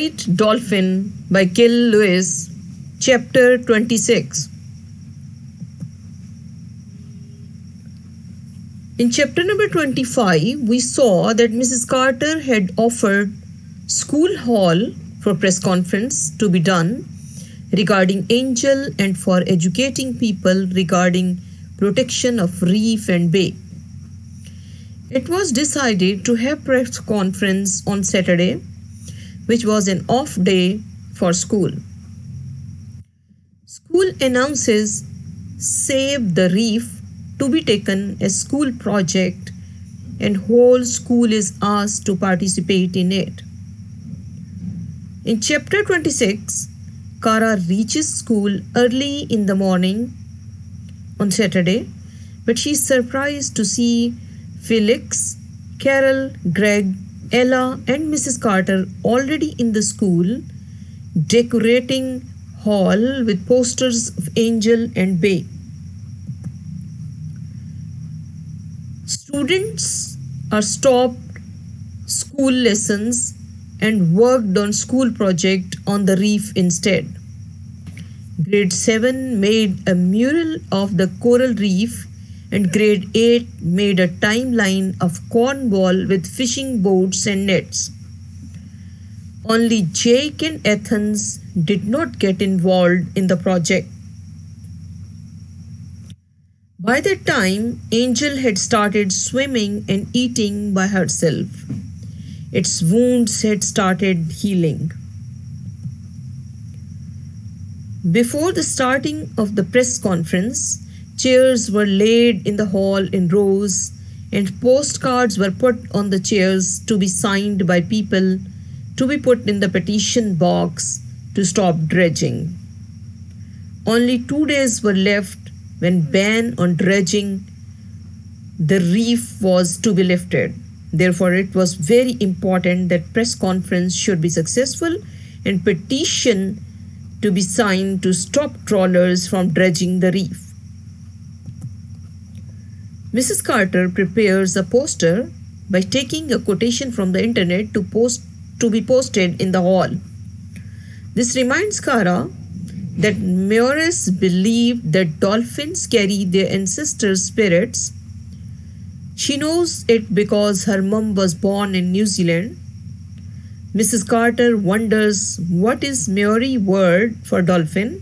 White Dolphin by Gil Lewis, Chapter 26. In chapter number 25, we saw that Mrs. Carter had offered school hall for press conference to be done regarding Angel and for educating people regarding protection of reef and bay. It was decided to have press conference on Saturday, which was an off day for school. School announces Save the Reef to be taken as school project and whole school is asked to participate in it. In chapter 26, Kara reaches school early in the morning on Saturday, but she is surprised to see Felix, Carol, Greg, Ella and Mrs. Carter already in the school decorating hall with posters of Angel and Bay. Students are stopped school lessons and worked on school project on the reef instead. Grade 7 made a mural of the coral reef and grade 8 made a timeline of Cornwall with fishing boats and nets. Only Jake and Athens did not get involved in the project. By that time, Angel had started swimming and eating by herself. Its wounds had started healing. Before the starting of the press conference, chairs were laid in the hall in rows and postcards were put on the chairs to be signed by people to be put in the petition box to stop dredging. Only 2 days were left when ban on dredging the reef was to be lifted. Therefore, it was very important that press conference should be successful and petition to be signed to stop trawlers from dredging the reef. Mrs. Carter prepares a poster by taking a quotation from the internet to be posted in the hall. This reminds Kara that Maurice believed that dolphins carry their ancestors' spirits. She knows it because her mum was born in New Zealand. Mrs. Carter wonders what is Maori word for dolphin,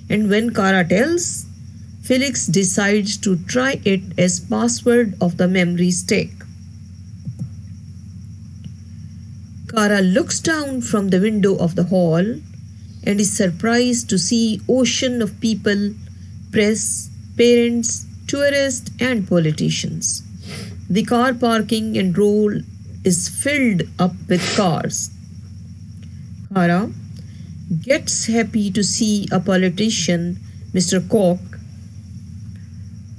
and when Kara tells, Felix decides to try it as password of the memory stick. Kara looks down from the window of the hall and is surprised to see ocean of people, press, parents, tourists and politicians. The car parking and road is filled up with cars. Kara gets happy to see a politician, Mr. Koch,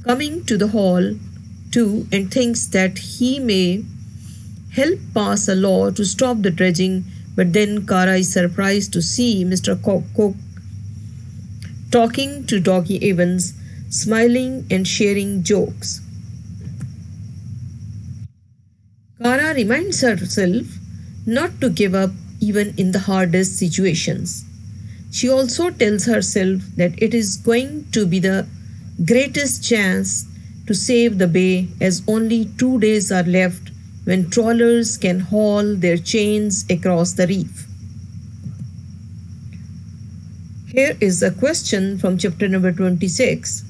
coming to the hall too and thinks that he may help pass a law to stop the dredging, but then Kara is surprised to see Mr. Koch talking to Doggy Evans, smiling and sharing jokes. Kara reminds herself not to give up even in the hardest situations. She also tells herself that it is going to be the greatest chance to save the bay as only 2 days are left when trawlers can haul their chains across the reef. Here is a question from chapter number 26.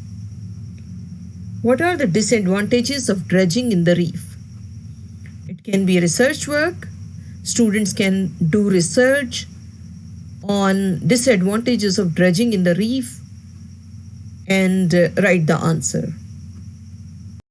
What are the disadvantages of dredging in the reef? It can be research work. Students can do research on disadvantages of dredging in the reef and write the answer.